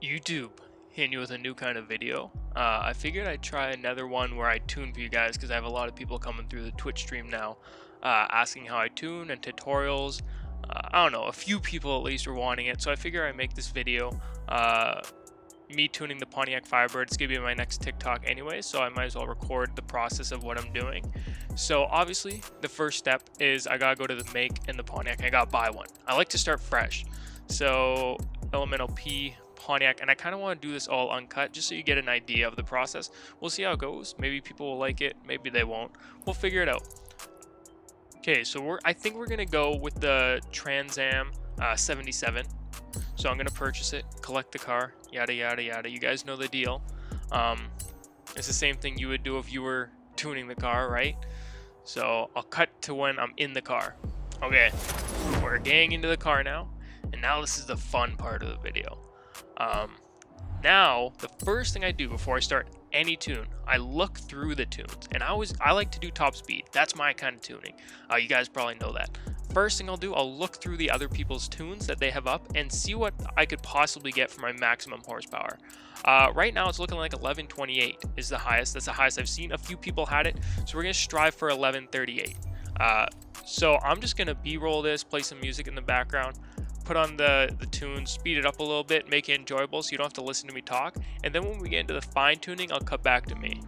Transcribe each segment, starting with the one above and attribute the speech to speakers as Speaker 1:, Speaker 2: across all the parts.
Speaker 1: YouTube hitting you with a new kind of video. I figured I'd try another one where I tune for you guys because I have a lot of people coming through the Twitch stream now, asking how I tune and tutorials. I don't know, a few people at least are wanting it, so I figure I make this video. Me tuning the Pontiac Firebird. It's gonna be my next TikTok anyway, so I might as well record the process of what I'm doing. So obviously, the first step is I gotta go to the make and the Pontiac. I gotta buy one. I like to start fresh, so Elemental P Pontiac, and I kind of want to do this all uncut just so you get an idea of the process. We'll see how it goes. Maybe people will like it, maybe they won't. We'll figure it out. Okay, so I think we're gonna go with the Trans Am 77. So I'm gonna purchase it, collect the car, yada yada yada. You guys know the deal. It's the same thing you would do if you were tuning the car, right? So I'll cut to when I'm in the car. Okay, we're getting into the car now, and now this is the fun part of the video. Now the first thing I do before I start any tune, I look through the tunes, and I like to do top speed. That's my kind of tuning. You guys probably know that. First thing I'll do, I'll look through the other people's tunes that they have up and see what I could possibly get for my maximum horsepower. Right now it's looking like 1128 is the highest. That's the highest I've seen. A few people had it, so we're gonna strive for 1138. So I'm just gonna B-roll this, play some music in the background, put on the tune, speed it up a little bit, make it enjoyable so you don't have to listen to me talk. And then when we get into the fine tuning, I'll cut back to me.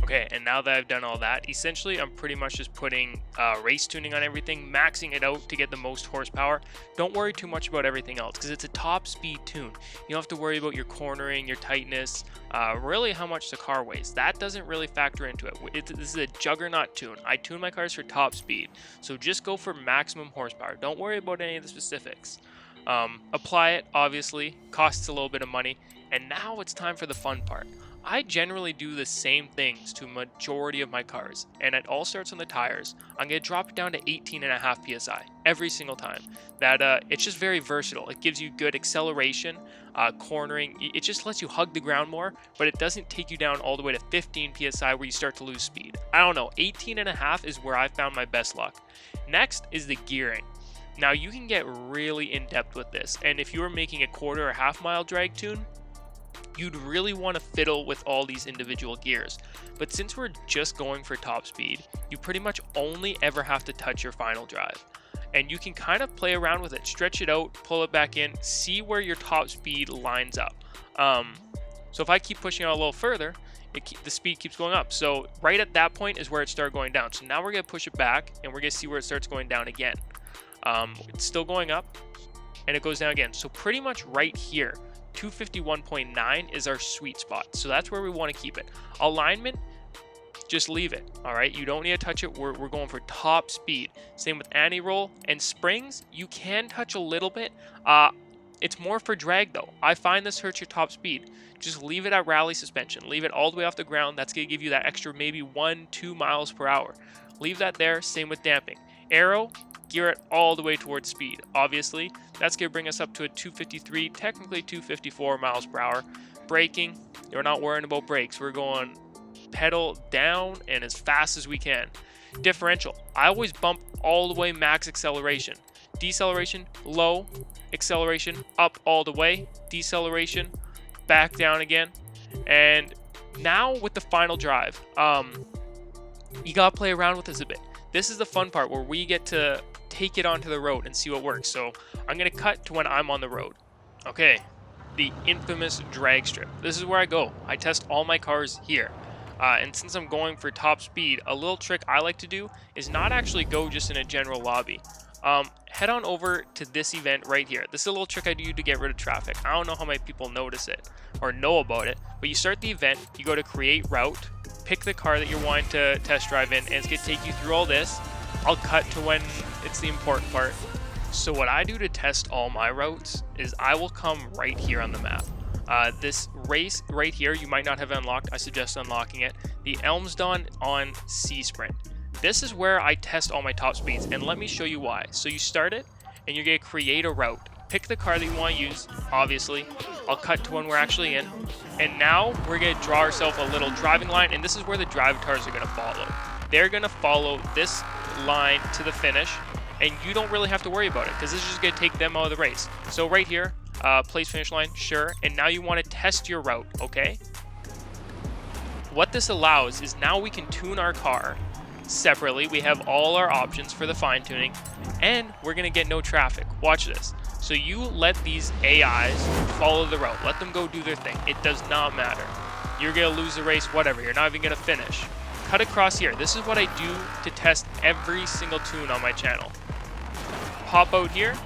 Speaker 1: Okay, and now that I've done all that, essentially I'm pretty much just putting race tuning on everything, maxing it out to get the most horsepower. Don't worry too much about everything else because it's a top speed tune. You don't have to worry about your cornering, your tightness, really how much the car weighs. That doesn't really factor into it. This is a juggernaut tune. I tune my cars for top speed, so just go for maximum horsepower. Don't worry about any of the specifics. Apply it, obviously, costs a little bit of money, and now it's time for the fun part. I generally do the same things to majority of my cars, and it all starts on the tires. I'm going to drop it down to 18.5 psi every single time. It's just very versatile. It gives you good acceleration, cornering. It just lets you hug the ground more, but it doesn't take you down all the way to 15 psi where you start to lose speed. I don't know, 18.5 is where I found my best luck. Next is the gearing. Now you can get really in depth with this, and if you were making a quarter or half mile drag tune, you'd really want to fiddle with all these individual gears. But since we're just going for top speed, you pretty much only ever have to touch your final drive. And you can kind of play around with it, stretch it out, pull it back in, see where your top speed lines up. So if I keep pushing it a little further, the speed keeps going up. So right at that point is where it started going down. So now we're going to push it back, and we're going to see where it starts going down again. It's still going up, and it goes down again. So pretty much right here, 251.9 is our sweet spot. So that's where we want to keep it. Alignment, just leave it. All right, you don't need to touch it. We're going for top speed. Same with anti-roll and springs. You can touch a little bit. It's more for drag though. I find this hurts your top speed. Just leave it at rally suspension. Leave it all the way off the ground. That's going to give you that extra maybe 1-2 miles per hour. Leave that there. Same with damping. Aero, gear it all the way towards speed. Obviously, that's going to bring us up to a 253, technically 254 miles per hour. Braking, we're not worrying about brakes. We're going pedal down and as fast as we can. Differential, I always bump all the way max acceleration. Deceleration, low. Acceleration, up all the way. Deceleration, back down again. And now with the final drive, you got to play around with this a bit. This is the fun part where we get to take it onto the road and see what works. So I'm going to cut to when I'm on the road. Okay, the infamous drag strip. This is where I go. I test all my cars here. And since I'm going for top speed, a little trick I like to do is not actually go just in a general lobby. Head on over to this event right here. This is a little trick I do to get rid of traffic. I don't know how many people notice it or know about it, but you start the event, you go to create route, pick the car that you're wanting to test drive in, and it's going to take you through all this. I'll cut to when it's the important part. So what I do to test all my routes is I will come right here on the map. This race right here, you might not have unlocked. I suggest unlocking it. The Elmsdon on C Sprint. This is where I test all my top speeds, and let me show you why. So you start it, and you're going to create a route. Pick the car that you want to use, obviously. I'll cut to when we're actually in. And now we're going to draw ourselves a little driving line, and this is where the drivatars are going to follow. They're going to follow this line to the finish, and you don't really have to worry about it because this is just going to take them out of the race. So right here, place finish line, sure. And now you want to test your route, okay? What this allows is now we can tune our car separately. We have all our options for the fine tuning, and we're going to get no traffic. Watch this. So you let these AIs follow the route. Let them go do their thing. It does not matter. You're going to lose the race, whatever. You're not even going to finish. Cut across here. This is what I do to test every single tune on my channel. Pop out here,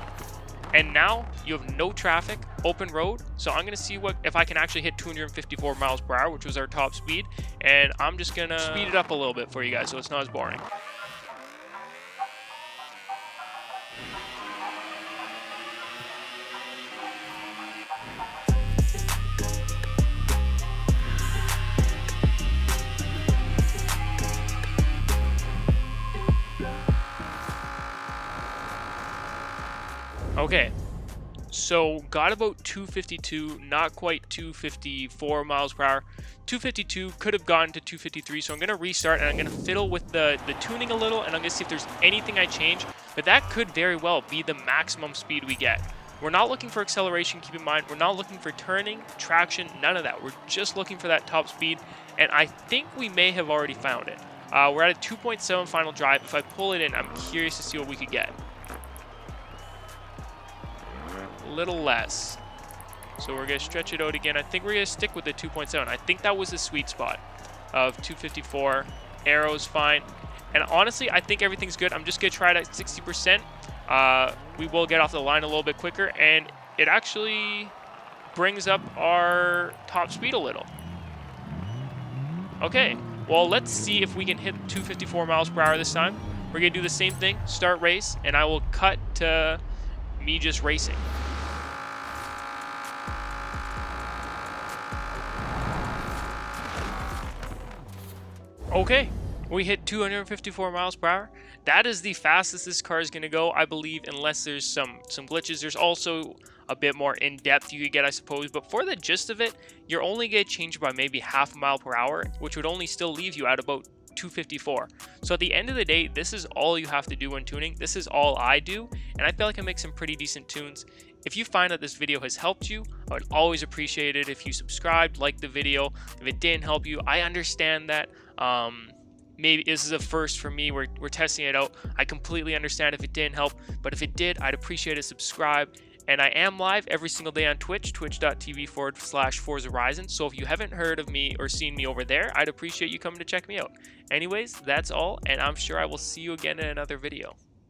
Speaker 1: and now you have no traffic, open road. So I'm going to see if I can actually hit 254 miles per hour, which was our top speed. And I'm just going to speed it up a little bit for you guys so it's not as boring. Okay, so got about 252, not quite 254 miles per hour. 252, could have gotten to 253, so I'm going to restart and I'm going to fiddle with the tuning a little, and I'm going to see if there's anything I change, but that could very well be the maximum speed we get. We're not looking for acceleration, keep in mind. We're not looking for turning, traction, none of that. We're just looking for that top speed, and I think we may have already found it. We're at a 2.7 final drive. If I pull it in, I'm curious to see what we could get. Little less, so we're gonna stretch it out again. I think we're gonna stick with the 2.7. I think that was the sweet spot of 254. Arrow's fine, and honestly I think everything's good. I'm just gonna try it at 60%. We will get off the line a little bit quicker, and it actually brings up our top speed a little. Okay, well, let's see if we can hit 254 miles per hour this time. We're gonna do the same thing, start race, and I will cut to me just racing. Okay, we hit 254 miles per hour. That is the fastest this car is going to go, I believe, unless there's some glitches. There's also a bit more in-depth you could get, I suppose. But for the gist of it, you're only going to change by maybe half a mile per hour, which would only still leave you at about 254. So at the end of the day, this is all you have to do when tuning. This is all I do, and I feel like I make some pretty decent tunes. If you find that this video has helped you, I would always appreciate it if you subscribed, liked the video. If it didn't help you, I understand that. Maybe this is a first for me. We're testing it out. I completely understand if it didn't help, but if it did, I'd appreciate a subscribe. And I am live every single day on Twitch, twitch.tv/Forza Horizon. So if you haven't heard of me or seen me over there, I'd appreciate you coming to check me out. Anyways, that's all, and I'm sure I will see you again in another video.